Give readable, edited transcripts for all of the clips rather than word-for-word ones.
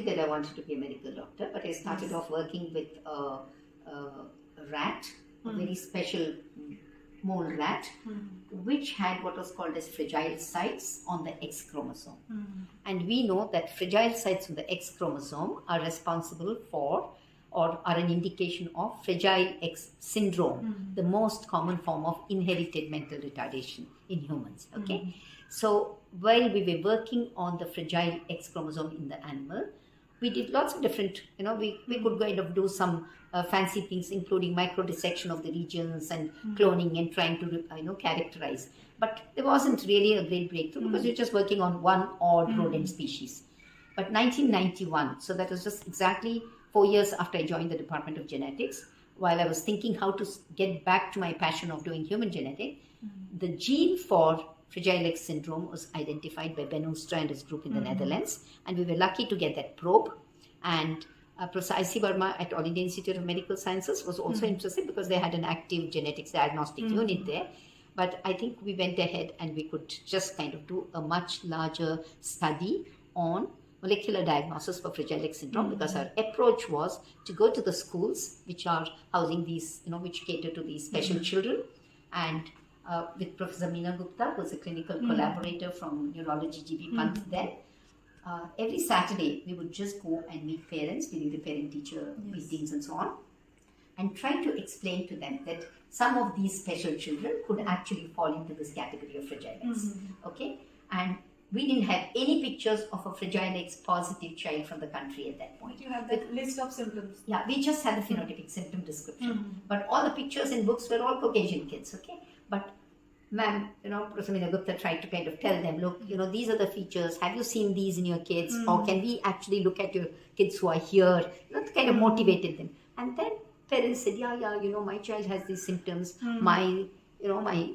that I wanted to be a medical doctor, but I started off working with a rat, a very special mole rat, which had what was called as fragile sites on the X chromosome. And we know that fragile sites on the X chromosome are responsible for or are an indication of Fragile X syndrome, the most common form of inherited mental retardation in humans. Okay, so while we were working on the Fragile X chromosome in the animal, we did lots of different, we could kind of do some fancy things, including microdissection of the regions and cloning and trying to, characterize. But there wasn't really a great breakthrough because you're just working on one odd rodent species. But 1991, so that was just exactly 4 years after I joined the Department of Genetics, while I was thinking how to get back to my passion of doing human genetics, the gene for Fragile X syndrome was identified by Ben Oostra and his group in the Netherlands, and we were lucky to get that probe. And Professor I.C. Verma at All India Institute of Medical Sciences was also interested because they had an active genetics diagnostic unit there. But I think we went ahead and we could just kind of do a much larger study on molecular diagnosis for Fragile X syndrome, because our approach was to go to the schools which are housing these, which cater to these special children, and with Professor Meena Gupta, who was a clinical collaborator from Neurology GB Pant then. Every Saturday, we would just go and meet parents during the parent-teacher meetings and so on, and try to explain to them that some of these special children could actually fall into this category of Fragile X. Okay, and we didn't have any pictures of a Fragile X positive child from the country at that point. You have that list of symptoms. Yeah, we just had the phenotypic symptom description. But all the pictures in books were all Caucasian kids, okay? But ma'am, Professor Meena Gupta tried to kind of tell them, look, these are the features. Have you seen these in your kids? Or can we actually look at your kids who are here? To kind of motivated them. And then parents said, yeah, my child has these symptoms. My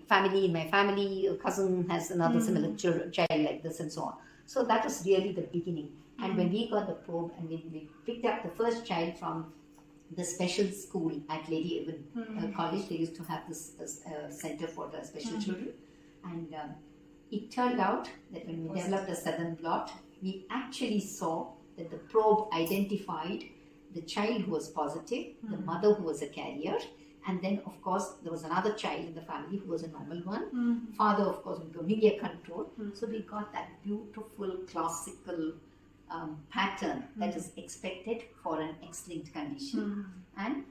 family, a cousin has another similar child like this and so on. So that was really the beginning. And when we got the probe and we picked up the first child from the special school at Lady Evan College, they used to have this center for the special children. And it turned out that when we developed a southern blot, we actually saw that the probe identified the child who was positive, the mother who was a carrier, and then, of course, there was another child in the family who was a normal one. Father, of course, with Omega control. So we got that beautiful classical pattern that is expected for an X-linked condition, and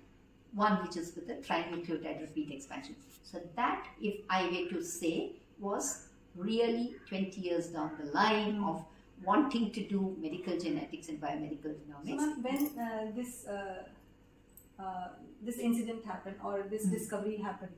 one which is with a trinucleotide repeat expansion. So that, if I were to say, was really 20 years down the line of wanting to do medical genetics and biomedical genomics. So when this incident happened, or this discovery happened?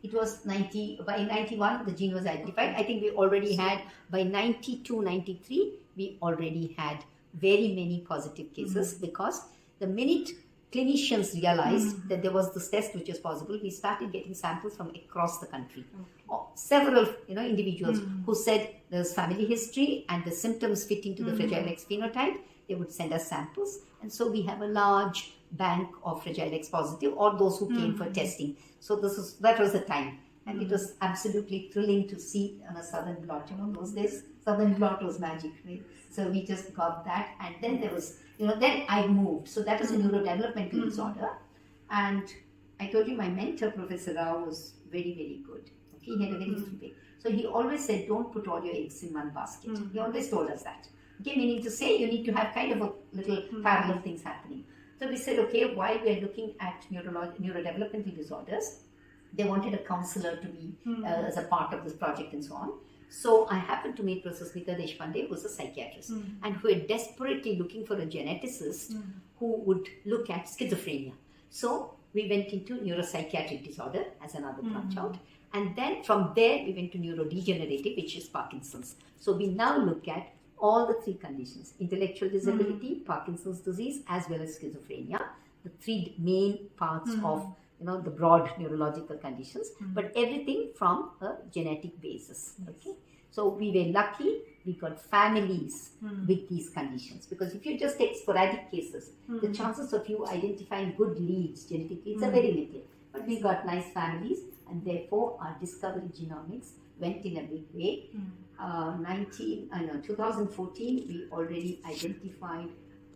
It was by 91 the gene was identified. I think we already had, by 92, 93, we already had very many positive cases, because the minute clinicians realized that there was this test which is possible, we started getting samples from across the country. Several individuals who said there's family history and the symptoms fit into the Fragile X phenotype, they would send us samples. And so we have a large bank of Fragile X positive, or those who came for testing. So that was the time. And it was absolutely thrilling to see on a southern blot. Those days, southern blot was magic, right? So we just got that. And then there was, then I moved. So that was a neurodevelopmental disorder. And I told you my mentor, Professor Rao, was very, very good. Okay? He had a very little bit. So he always said, don't put all your eggs in one basket. He always told us that. Okay, meaning to say you need to have kind of a little parallel things happening. So we said, okay, while we are looking at neurodevelopmental disorders, they wanted a counselor to be as a part of this project and so on. So I happened to meet Professor Smita Deshpande, who was a psychiatrist, and who were desperately looking for a geneticist who would look at schizophrenia. So we went into neuropsychiatric disorder as another branch out. And then from there, we went to neurodegenerative, which is Parkinson's. So we now look at all the three conditions: intellectual disability, Parkinson's disease, as well as schizophrenia, the three main parts of the broad neurological conditions, but everything from a genetic basis. Okay, so we were lucky; we got families with these conditions, because if you just take sporadic cases, the chances of you identifying good leads, genetic leads, are very little. But we got nice families, and therefore our discovery genomics went in a big way. 2014, we already identified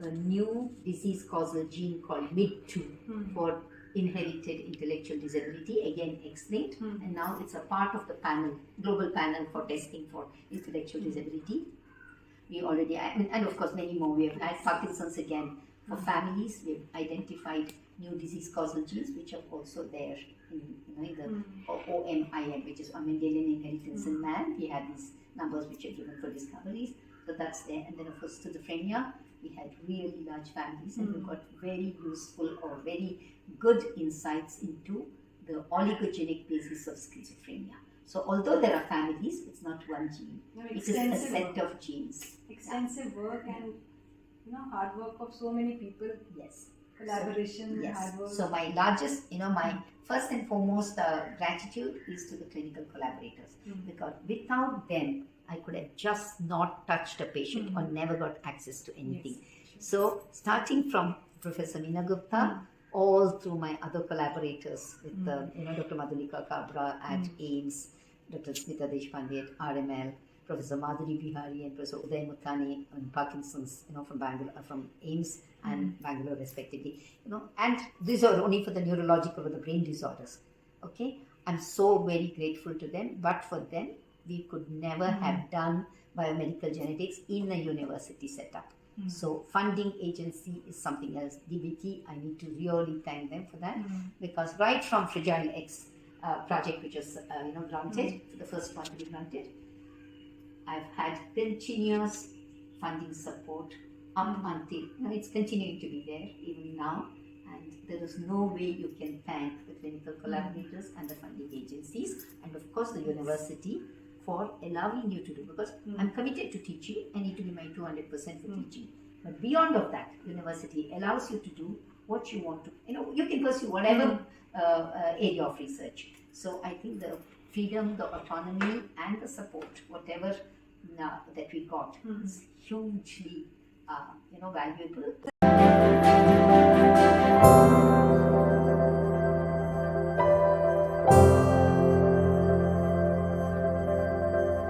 a new disease causal gene called MID2 for inherited intellectual disability, again explained, and now it's a part of the panel, global panel for testing for intellectual disability. We already, and of course many more. We have had Parkinson's again. For families, we've identified new disease causal genes which are also there in the OMIM, which is Mendelian inheritance in man. We had these numbers which are given for discoveries, so that's there. And then of course schizophrenia, we had really large families, and we got very useful or very good insights into the oligogenic basis of schizophrenia. So although there are families, it's not one gene. It is a set of genes. Extensive work and hard work of so many people. Yes. Collaboration, yes. hard work. So my largest, my first and foremost gratitude is to the clinical collaborators, because without them, I could have just not touched a patient or never got access to anything. Yes. So starting from Professor Meena Gupta, all through my other collaborators with Dr. Madhulika Kabra at AIMS, Dr. Smita Deshpande at RML, Professor Madhuri Bihari and Professor Uday Muthani on Parkinson's, from Bangalore, from AIMS and Bangalore respectively, and these are only for the neurological or the brain disorders. Okay, I'm so very grateful to them, but for them, we could never have done biomedical genetics in a university setup. So funding agency is something else. DBT, I need to really thank them for that, because right from Fragile X project, which was granted, the first one to be granted, I've had continuous funding support up until, it's continuing to be there even now, and there is no way you can thank the clinical collaborators and the funding agencies, and of course the university for allowing you to do, because I'm committed to teaching. I need to be my 200% for teaching. But beyond of that, university allows you to do what you want to. You can pursue whatever area of research. So I think the freedom, the autonomy, and the support, whatever that we got, is hugely, valuable.